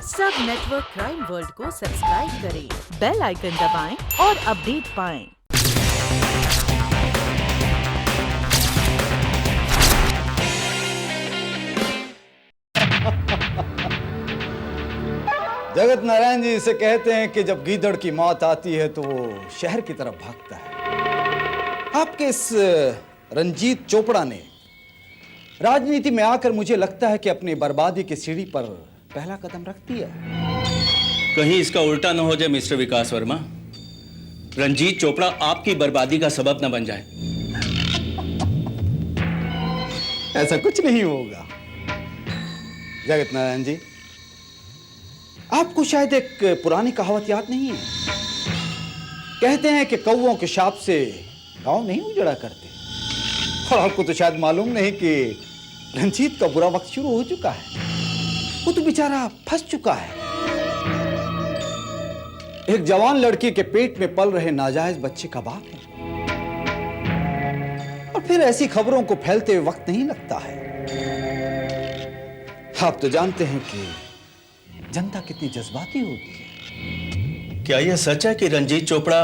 सब network crime world को subscribe करें, बेल आइकन दबाएं और अपडेट पाएं। जगत नारायण जी इसे कहते हैं कि जब गीदड़ की मौत आती है तो वो शहर की तरफ भागता है। आपके इस रंजीत चोपड़ा ने राजनीति में आकर मुझे लगता है कि अपनी बर्बादी की सीढ़ी पर पहला कदम रख दिया। कहीं इसका उल्टा न हो जाए मिस्टर विकास वर्मा। रंजीत चोपड़ा आपकी बर्बादी का सबब न बन जाए। ऐसा कुछ नहीं होगा जगत नारायण जी। आपको शायद एक पुरानी कहावत याद नहीं है। कहते हैं कि कौवों के शाप से गांव नहीं उजड़ा करते। और आपको तो शायद मालूम नहीं कि रंजीत का बुरा वक्त शुरू हो चुका है। वो तो बेचारा फंस चुका है। एक जवान लड़की के पेट में पल रहे नाजायज बच्चे का बाप है। और फिर ऐसी खबरों को फैलते हुए वक्त नहीं लगता है। आप तो जानते हैं कि जनता कितनी जज्बाती होती है। क्या यह सच है कि रंजीत चोपड़ा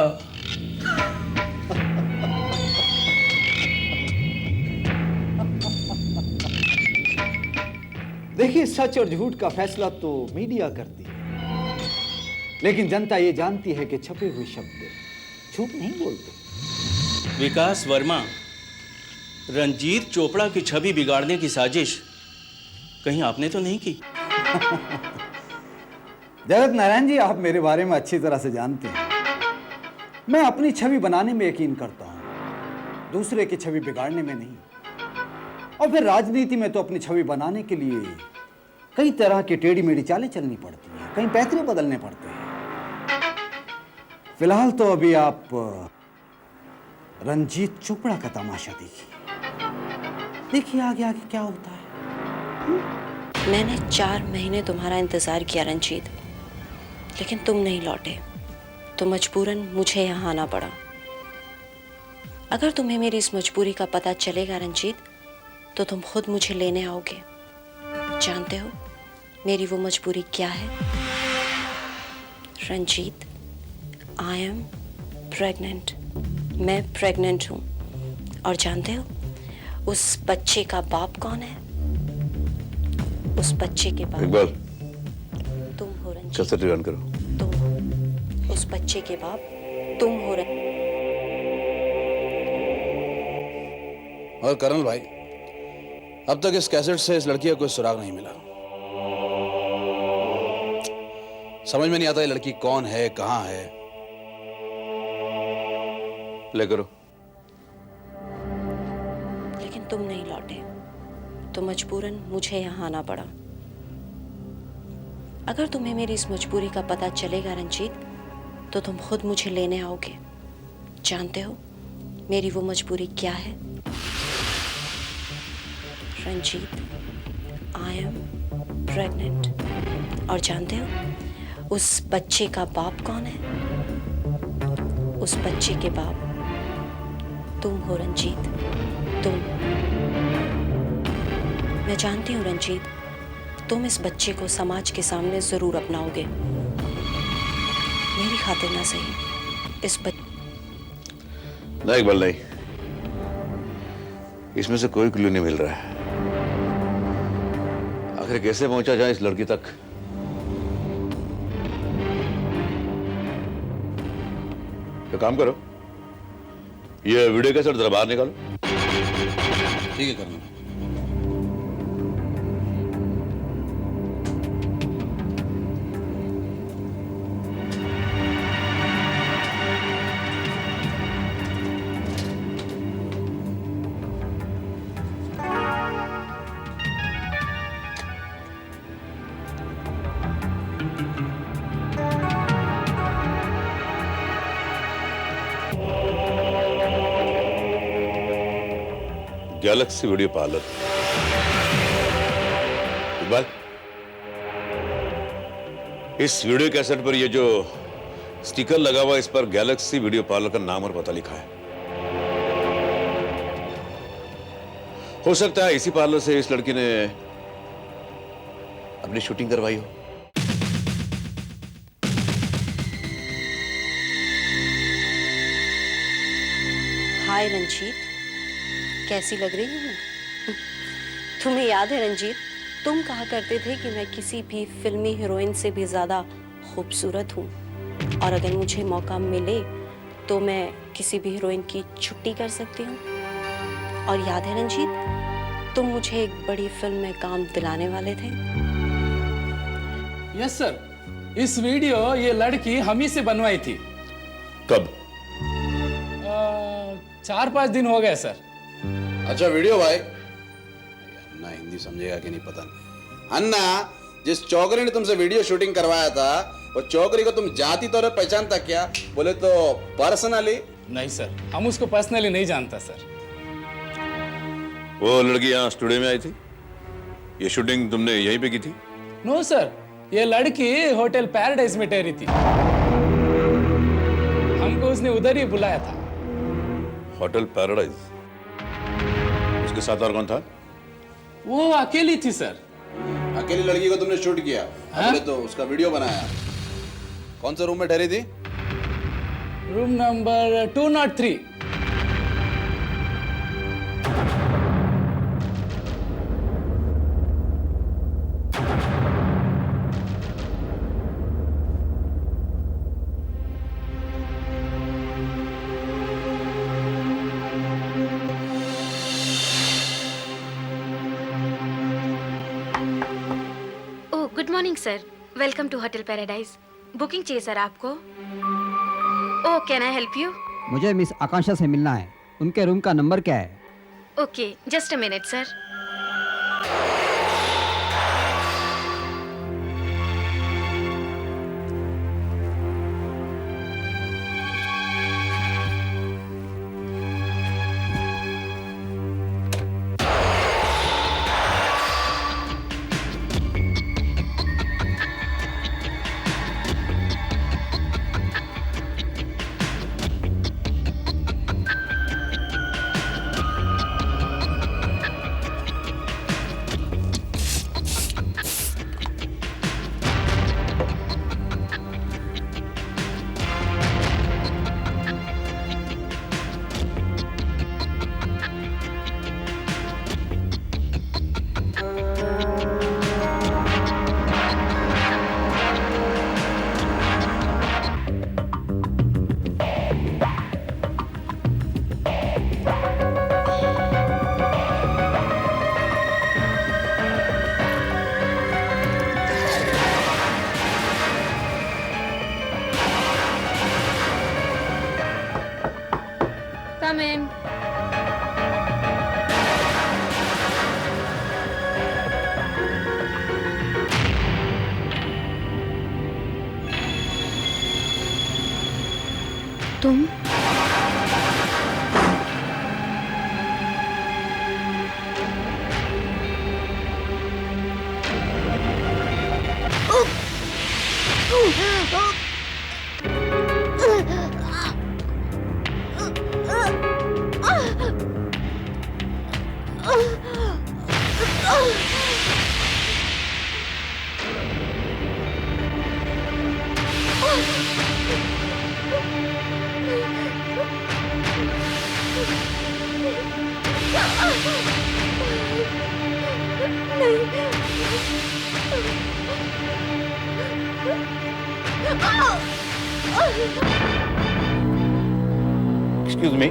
देखिए, सच और झूठ का फैसला तो मीडिया करती है, लेकिन जनता ये जानती है कि छपे हुए शब्द झूठ नहीं बोलते। विकास वर्मा, रंजीत चोपड़ा की छवि बिगाड़ने की साजिश कहीं आपने तो नहीं की? जगत नारायण जी, आप मेरे बारे में अच्छी तरह से जानते हैं। मैं अपनी छवि बनाने में यकीन करता हूं, दूसरे की छवि बिगाड़ने में नहीं। और फिर राजनीति में तो अपनी छवि बनाने के लिए कई तरह की टेढ़ी मेढ़ी चालें चलनी पड़ती हैं, कई पैतरे बदलने पड़ते हैं। फिलहाल तो अभी आप रंजीत चोपड़ा का तमाशा देखिए। देखिए आगे आगे क्या होता है। मैंने 4 महीने तुम्हारा इंतजार किया रंजीत, लेकिन तुम नहीं लौटे, तो मजबूरन मुझे यहाँ आना पड़ा। अगर तुम्हें मेरी इस मजबूरी का पता चलेगा रंजीत, तो तुम खुद मुझे लेने आओगे। जानते हो मेरी वो मजबूरी क्या है रंजीत? I am pregnant. मैं प्रेग्नेंट हूँ। और जानते हो उस बच्चे का बाप कौन है? उस बच्चे के बाप इकबाल, तुम हो रंजीत। कैसेट रिवाइंड करो। तुम उस बच्चे के बाप तुम हो रंजीत। और कर्नल भाई, अब तक इस कैसेट से इस लड़की का कोई सुराग नहीं मिला। समझ में नहीं आता ये लड़की कौन है, कहां है। ले करो। लेकिन तुम नहीं लौटे, तो मजबूरन मुझे यहाँ आना पड़ा। अगर तुम्हें मेरी इस मजबूरी का पता चलेगा रंजीत, तो तुम खुद मुझे लेने आओगे। जानते हो मेरी वो मजबूरी क्या है रंजीत? I am pregnant. और जानते हो उस बच्चे का बाप कौन है? उस बच्चे के बाप तुम हो रंजीत। तुम। मैं जानती हूँ रंजीत, तुम इस बच्चे को समाज के सामने जरूर अपनाओगे। मेरी खातिर ना सही, इस नहीं इकबाल, नहीं। इसमें से कोई क्लू नहीं मिल रहा है। आखिर कैसे पहुंचा जाए इस लड़की तक? तो काम करो, ये वीडियो कैसेट जरा बाहर निकालो। ठीक है करना। Galaxy video parlour. इकबाल, इस वीडियो कैसेट पर ये जो स्टिकर लगा हुआ, इस पर गैलेक्सी वीडियो पार्लर का नाम और पता लिखा है। हो सकता है इसी पार्लर से इस लड़की ने अपनी शूटिंग करवाई हो। हाय रंजीत, कैसी लग रही हूँ मैं? तुम्हें याद है रंजीत, तुम कहा करते थे कि मैं किसी भी फिल्मी हीरोइन से भी ज्यादा खूबसूरत हूँ, और अगर मुझे मौका मिले तो मैं किसी भी हीरोइन की छुट्टी कर सकती हूँ। और याद है रंजीत, तुम मुझे एक बड़ी फिल्म में काम दिलाने वाले थे। यस सर, इस वीडियो ये लड़की हम ही से बनवाई थी। कब? 4-5 दिन हो गए सर। अच्छा वीडियो भाई, अन्ना हिंदी समझेगा कि नहीं पता नहीं। अन्ना, जिस चौकरी ने तुमसे वीडियो शूटिंग करवाया था, वो चौकरी को तुम जाति तौर पर पहचानता क्या? बोले तो पर्सनली? नहीं सर, हम उसको पर्सनली नहीं जानता सर। वो लड़की यहाँ स्टूडियो में आई थी? ये शूटिंग तुमने यहीं पे की थी? नो सर, ये लड़की होटल पैराडाइज में ठहरी थी, हमको उसने उधर ही बुलाया था। Hotel paradise? उसके साथ और कौन था? वो अकेली थी सर। अकेली लड़की को तुमने शूट किया? बोले तो उसका वीडियो बनाया। कौन से रूम में ठहरी थी? Room number 203। Good morning sir, welcome to hotel Paradise. Booking चाहिए सर आपको? Oh, can I help you? मुझे मिस आकांक्षा से मिलना है। उनके रूम का नंबर क्या है? Okay, just a minute sir. Come in. तुम? Excuse me.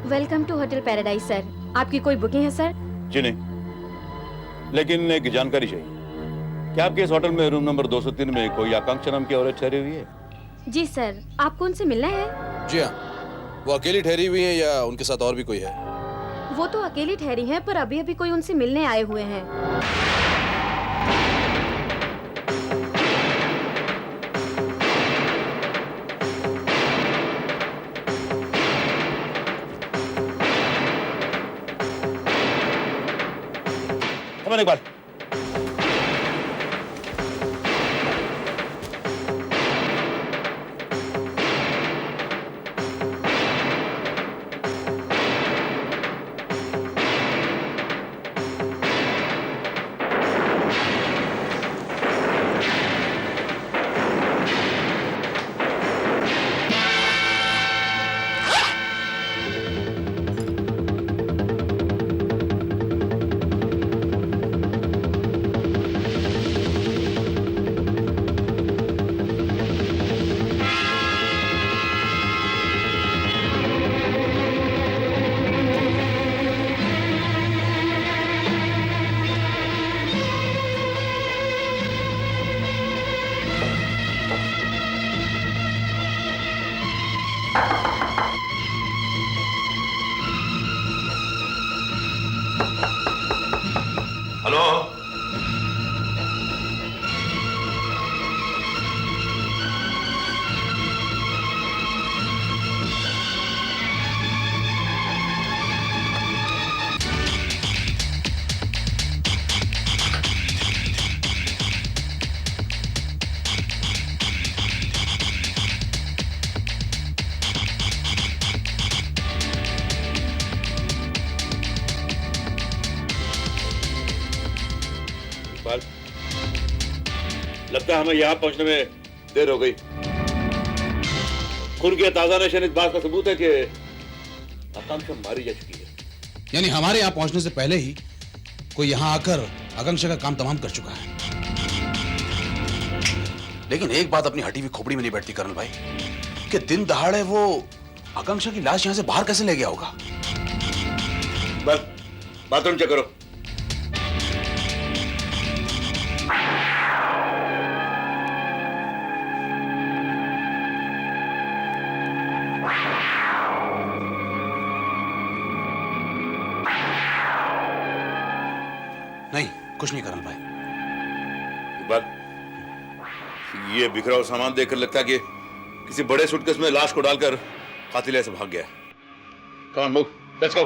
Welcome to hotel Paradise sir. आपकी कोई बुकिंग है सर? जी नहीं, लेकिन एक जानकारी चाहिए। क्या आपके इस होटल में रूम नंबर 203 में कोई आकांक्षा नाम की औरत ठहरी हुई है? जी सर, आपको उनसे मिलना है? जी हाँ, वो अकेली ठहरी हुई है या उनके साथ और भी कोई है? वो तो अकेली ठहरी हैं, पर अभी अभी कोई उनसे मिलने आए हुए हैं। एक बार लगता है हमें यहाँ पहुंचने में देर हो गई। खून के ताजा नशे इस बात का सबूत है कि आकांक्षा मारी जा चुकी है। यानी हमारे यहाँ पहुंचने से पहले ही कोई यहाँ आकर आकांक्षा का काम तमाम कर चुका है। लेकिन एक बात अपनी हटी हुई खोपड़ी में नहीं बैठती कर्नल भाई, कि दिन दहाड़े वो आकांक्षा की लाश यहाँ से बाहर कैसे ले गया होगा। बस बाथरूम चेक करो। नहीं, कुछ नहीं कर्नल भाई। बात ये बिखरा हुआ सामान देखकर लगता है कि किसी बड़े सूटकेस में लाश को डालकर कातिल ऐसे भाग गया। Come on, move. Let's go.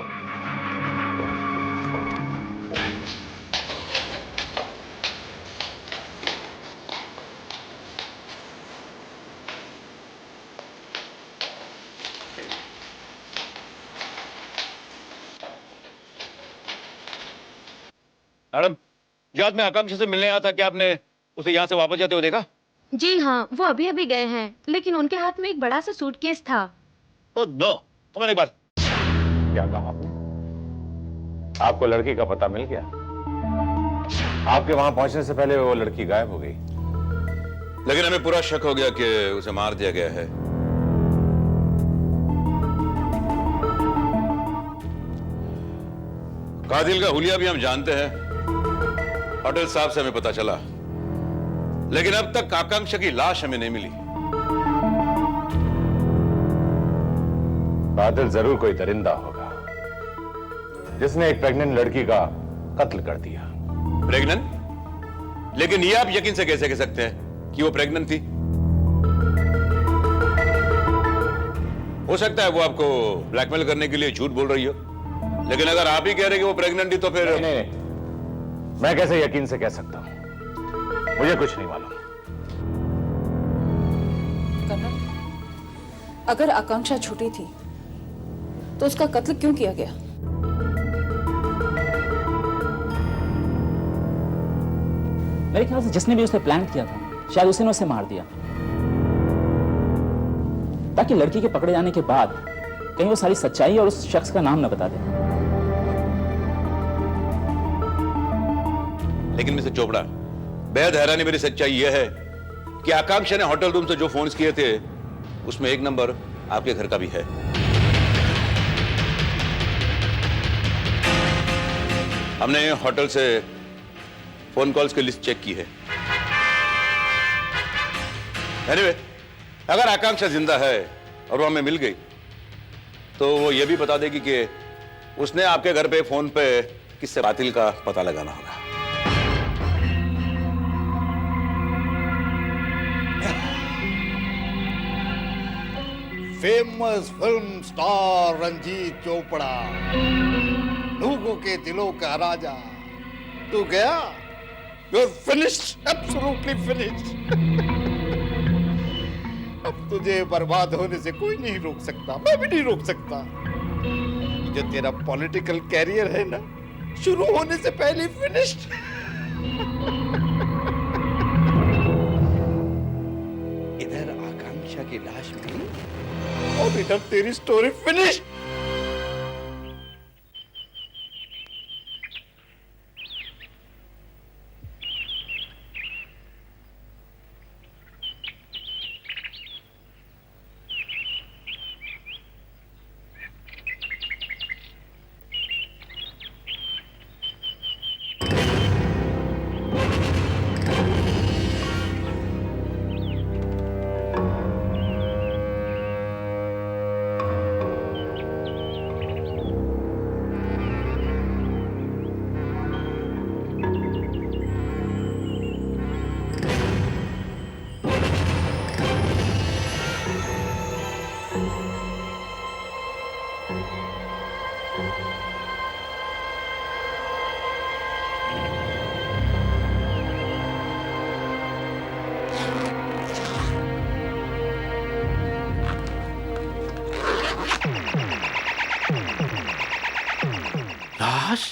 Madam, याद में आकांक्षा से मिलने आया था, क्या आपने उसे यहाँ से वापस जाते हुए देखा? जी हाँ, वो अभी अभी गए हैं, लेकिन उनके हाथ में एक बड़ा सा सूटकेस था। ओह नो, तो मैंने एक बात। क्या कहा आपने? आपको लड़की का पता मिल गया? आपके वहां पहुंचने से पहले वो लड़की गायब हो गई। लेकिन हमें पूरा शक हो गया कि उसे मार दिया गया है। कातिल का हुलिया भी हम जानते हैं। होटल साहब से हमें पता चला, लेकिन अब तक आकांक्षा की लाश हमें नहीं मिली। कातिल जरूर कोई दरिंदा होगा जिसने एक प्रेग्नेंट लड़की का कत्ल कर दिया। प्रेग्नेंट? लेकिन ये आप यकीन से कैसे कह सकते हैं कि वो प्रेग्नेंट थी? हो सकता है वो आपको ब्लैकमेल करने के लिए झूठ बोल रही हो, लेकिन अगर आप ही कह रहे कि वो प्रेग्नेंट थी तो फिर नहीं, मैं कैसे यकीन से कह सकता हूं? मुझे कुछ नहीं मालूम। कर्नल, अगर आकांक्षा छोटी थी तो उसका कत्ल क्यों किया गया? मेरे ख्याल से जिसने भी उसे प्लान किया था, शायद उसी ने उसे मार दिया, ताकि लड़की के पकड़े जाने के बाद कहीं वो सारी सच्चाई और उस शख्स का नाम न बता दे। लेकिन मिस्टर चोपड़ा, बेहद हैरानी मेरी सच्चाई यह है कि आकांक्षा ने होटल रूम से जो फोन किए थे उसमें एक नंबर आपके घर का भी है। हमने होटल से फोन कॉल्स की लिस्ट चेक की है। एनीवे, अगर आकांक्षा जिंदा है और वो हमें मिल गई तो वो ये भी बता देगी कि उसने आपके घर पे फोन पे किससे कातिल का पता लगाना होगा। Famous film star Ranjeet Chopra, लोगों के दिलों का राजा, तू गया? You're finished, absolutely finished. अब तुझे बर्बाद होने से कोई नहीं रोक सकता, मैं भी नहीं रोक सकता। जो तेरा पॉलिटिकल कैरियर है ना, शुरू होने से पहले फिनिश्ड। इधर आकांक्षा की लाश मिली और इधर तेरी स्टोरी फिनिश्ड। लाश?